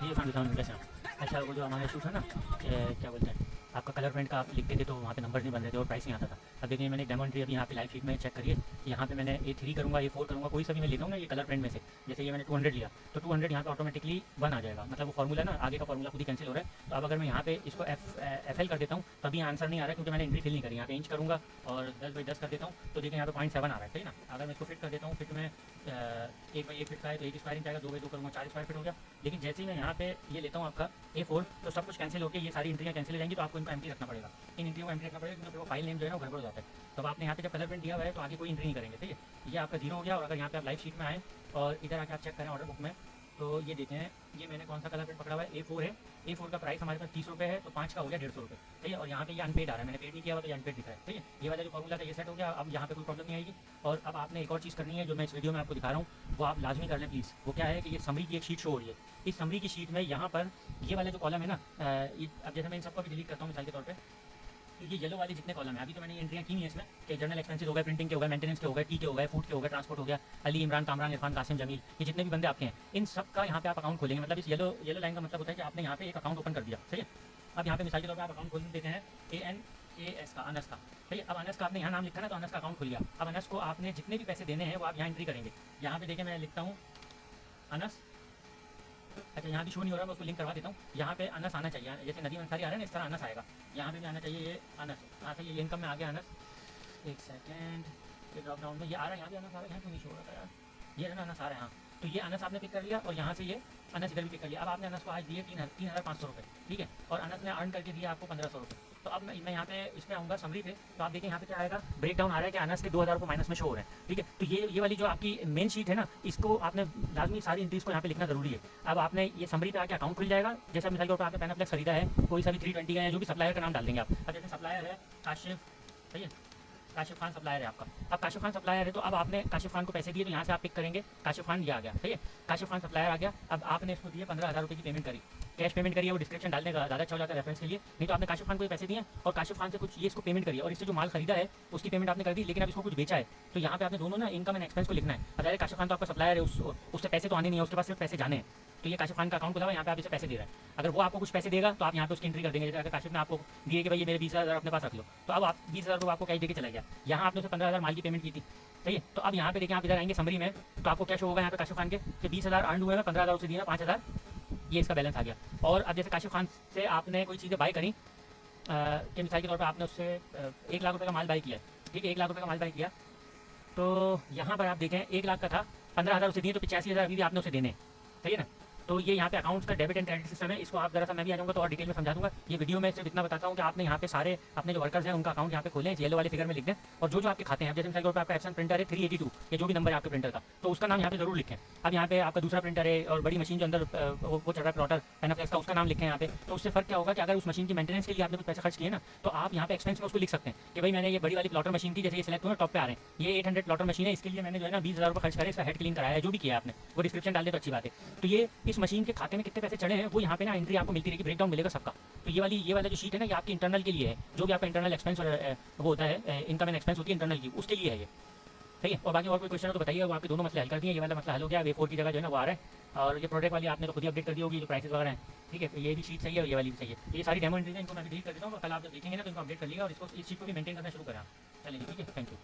ये फंड दिखाऊँ कैसे आप। अच्छा वो जो हमारे शूट है ना, क्या बोलते हैं, आपका कलर प्रिंट का आप लिखते थे तो वहाँ पे नंबर नहीं बन रहे थे और प्राइस नहीं आता था। अब देखिए मैंने डेमो एंट्री अभी यहाँ पे लाइव शीट में चेक करिए, यहाँ पे मैंने A3 करूँगा, A4 करूँगा, कोई सा भी मैं लेता हूँ ना ये कलर प्रिंट में से, जैसे ये मैंने 200 लिया तो 200 यहाँ पे ऑटोमेटिकली 1 आ जाएगा, मतलब वो फॉर्मूला ना आगे का फॉर्मूला खुद ही कैंसिल हो रहा है। तो अब अगर मैं यहाँ पे इसको FL कर देता हूँ तभी आंसर नहीं आ रहा है, क्योंकि मैंने एंट्री फिल नहीं करी। यहाँ पे इंच करूँगा और 10/10 कर देता हूँ तो देखिए यहाँ पे 0.7 आ रहा है, सही ना। अगर मैं इसको फिट कर देता हूँ, फिट में 1/1 फिट का है तो 1 स्क्वायर इंच आएगा, 2/2 करूँगा 4 स्क्वायर फिट हो गया। लेकिन जैसे ही मैं यहाँ पे ये लेता हूँ आपका A4 तो सब कुछ कैंसिल होकर ये सारी एंट्रियाँ कैंसिल हो जाएंगी, तो आपको इनको एंट्री रखना पड़ेगा, इन एंट्रियों को एंट्री रखना पड़ेगा, क्योंकि वो फाइल नेम जो है ना वो गड़बड़ हो जाता है। तो आपने यहाँ पे जब कलर प्रिंट दिया हुआ है तो आगे कोई एंट्री नहीं करेंगे, ठीक है। ये आपका 0 हो गया। और अगर यहाँ पे आप लाइव शीट में आए और इधर आके आप चेक करें ऑर्डर बुक में, तो ये देखें ये मैंने कौन सा कलर प्रिंट पकड़ा हुआ है, A4 है। A4 का प्राइस हमारे पास 30 रुपये है, तो 5 का हो गया 150 रुपये, ठीक है। और यहाँ पे ये अनपेड आ रहा है, मैंने पेड नहीं किया हुआ तो ये अनपेड दिख रहा है, ठीक है। ये वाला जो फॉर्मूला था ये सेट हो गया, अब यहाँ पे कोई प्रॉब्लम नहीं आएगी। और अब आपने एक और चीज़ करनी है जो मैं इस वीडियो में आपको दिखा रहा हूँ, वो आप लाजमी कर लें प्लीज़। वो क्या है कि ये समरी की एक शीट शो हो रही है, इस समरी की शीट में यहाँ पर ये वाला जो कॉलम है ना, अब जैसे मैं इन सबको भी डिलीट करता हूँ मिसाल के तौर पर, ये येलो वाले जितने कॉलम है अभी तो मैंने एंट्रियाँ की नहीं है इसमें, कि जनरल एक्सपेंसेस हो गए, प्रिंटिंग के हो गए, मेंटेनेंस के हो गए, टी के हो गए, फूड के हो गए, ट्रांसपोर्ट हो गया, अली, इमरान, कामरान, इरफान, कासिम, जमील, ये जितने भी बंदे आपके हैं इन सब का यहाँ पे आप अकाउंट खोलेंगे। मतलब इस येलो लाइन का मतलब होता है कि आपने यहाँ पे एक अकाउंट ओपन कर दिया, सही है। अब यहाँ पे मिसाल के तौर पर आप अकाउंट खोल देते हैं ANAS का, अनस का, सही है। अब अनस का आपने यहाँ नाम लिखा ना, तो अनस का अकाउंट खुल गया। अब अनस को आपने जितने भी पैसे देने हैं वो आप यहाँ एंट्री करेंगे। यहाँ पे देखिए मैं लिखता हूँ अनस, अच्छा यहाँ भी शो नहीं हो रहा, मैं उसको लिंक करवा देता हूँ। यहाँ पे अनस आना चाहिए, जैसे नदीम अंसारी आ रहा है ना इस तरह अनस आएगा, यहाँ पे भी आना चाहिए ये अनस। हाँ सही है, ये इनकम में आ गया अनस। एक सेकेंड, ये ड्रॉप डाउन में ये आ रहा है, यहाँ भी अनस आ रहा है, यहाँ क्यों नहीं शो हो रहा था यार, ये है ना अनस आ रहा है। हाँ तो ये अनस आपने पिक कर लिया और यहाँ से ये अनस इधर भी पिक कर लिया। अब आपने अनस को आज दिए 3,500 रुपये, ठीक है। और अनस ने अर्न करके दिया आपको 1,500 रुपये। तो अब मैं यहाँ पे इसमें आऊँगा समरी पे, तो आप देखिए यहाँ पे क्या आएगा, ब्रेक डाउन आ रहा है कि अनस के 2,000 रुपये माइनस में शो हो रहे हैं, ठीक है। तो ये वाली जो आपकी मेन शीट है ना, इसको आपने लाजमी सारी एंट्रीज को यहाँ पे लिखना जरूरी है। अब आपने ये समरी पे आके अकाउंट खुल जाएगा। जैसे मिसाल के तौर पर आपने पैनाप्लेक्स खरीदा है, कोई सा भी 320 का है, जो भी सप्लायर का नाम डाल देंगे आप। अब जैसे सप्लायर है काशिफ, सही है, काशिफ खान सप्लायर है आपका। अब काशिफ खान सप्लायर है तो अब आपने काशिफ खान को पैसे दिए, तो यहाँ से आप पिक करेंगे काशिफ खान, ये आ गया, ठीक है। काशिफ खान सप्लायर आ गया। अब आपने इसको दिए 15,000 रुपये की पेमेंट करी, कैश पेमेंट करिए, वो डिस्क्रिप्शन डालने का ज़्यादा अच्छा हो जाता है रेफरेंस के लिए। नहीं तो आपने काशिफ खान को पैसे दिए और काशिफ खान से कुछ ये इसको पेमेंट करिए, और इससे जो माल खरीदा है उसकी पेमेंट आपने कर दी, लेकिन अब इसको कुछ बेचा है, तो यहाँ पे आपने दोनों ना इनकम एंड एक्सपेंस को लिखना है। अब काशिफ खान तो आपका सप्लायर है, उससे पैसे तो आने नहीं है, उसके पास सिर्फ पैसे जाने हैं। तो ये काशिफ खान का अकाउंट खुला हुआ है, यहाँ पे आप इसे पैसे दे रहे हैं। अगर वो आपको कुछ पैसे देगा तो आप यहाँ पे उसकी एंट्री कर देंगे। जैसे अगर काशिफ ने आपको दिए कि भाई ये मेरे 20,000 अपने पास रख लो, तो अब आप 20,000 रुपये आपको कैश देके चला गया, यहाँ आपने उसे 15,000 माल की पेमेंट की थी, सही है। तो अब यहाँ पे देखिए आप इधर आएंगे समरी में, तो आपको क्या शो होगा यहाँ पे काशिफ खान के कि 20,000 अर्न हुए हैं, 15,000 उसे दिया, 5,000 ये इसका बैलेंस आ गया। और अब जैसे काशिफ खान से आपने कोई चीज़ें बाय करी, कि मिसाल के तौर पर आपने उससे 1 लाख रुपये का माल बाय किया, ठीक है, 1 लाख रुपये का माल बाय किया, तो यहाँ पर आप देखें 1 लाख का था, 15,000 उसे दिए, तो 85,000 अभी भी आपने उसे देने, सही है ना। तो ये यहाँ पे अकाउंट्स का डेबिट एंड क्रेडिट सिस्टम है, इसको आप जरा सा मैं भी आ जाऊँगा तो और डिटेल में समझा दूंगा। ये वीडियो में सिर्फ इतना बताता हूँ कि आपने यहाँ पे सारे अपने जो वर्कर्स हैं उनका अकाउंट यहाँ पे खोलें, येलो वाले फिगर में लिख दें, और जो आपके खाते हैं, जैसे मिसाल के तौर पर आपका एप्सन प्रिंटर है 382, ये जो भी नंबर है आपके प्रिंटर का, तो उसका नाम यहाँ पे जरूर लिखें। अब यहाँ पे आपका दूसरा प्रिंटर है और बड़ी मशीन जो अंदर वो चल रहा है प्लॉटर पैनाफ्लेक्स का, उसका नाम लिखें यहाँ पे। तो उससे फर्क क्या होगा कि अगर उस मशीन की मेंटेनेंस के लिए आपने कुछ पैसे खर्च किए ना, तो आप यहाँ पे एक्सपेंस में उसको लिख सकते हैं कि भाई मैंने ये बड़ी वाली प्लॉटर मशीन की, जैसे ये सिलेक्ट हुआ टॉप पे आ रहे हैं, ये 800 प्लॉटर मशीन है, इसके लिए मैंने जो है ना 20,000 रुपये खर्च करे, इसका हेड क्लीन कराया है, जो भी किया आपने वो डिस्क्रिप्शन डाल दे तो अच्छी बात है। तो ये इस मशीन के खाते में कितने पैसे चढ़े हैं वो यहाँ पे ना एंट्री आपको मिलती रहेगी, ब्रेकडाउन मिलेगा सबका। तो ये वाला जो शीट है ना, ये आपकी इंटरनल के लिए है, जो भी आपका इंटरनल एक्सपेंस वो होता है, इनकम एंड एक्सपेंस होती है इंटरनल की, उसके लिए है ये, ठीक है। और बाकी और कोई क्वेश्चन हो तो बताइए, वो आपके दोनों मसले हल कर दिए। ये वाला मसला हल हो गया, A4 की जगह जो है ना वो आ रहा है। और ये प्रोडक्ट वाली आपने तो खुद ही अपडेट कर दी होगी, जो प्राइसेस वगैरह हैं, ठीक है। तो ये भी शीट सही है और ये वाली भी सही है। तो ये सारी डेमो एंट्री है, इनको मैं भी डिलीट कर देता हूँ, कल आप जब देखेंगे ना तो इनको अपडेट कर लिएगा और इसको इस शीट को भी मेंटेन करना शुरू करें आप। चलिए ठीक है, थैंक यू।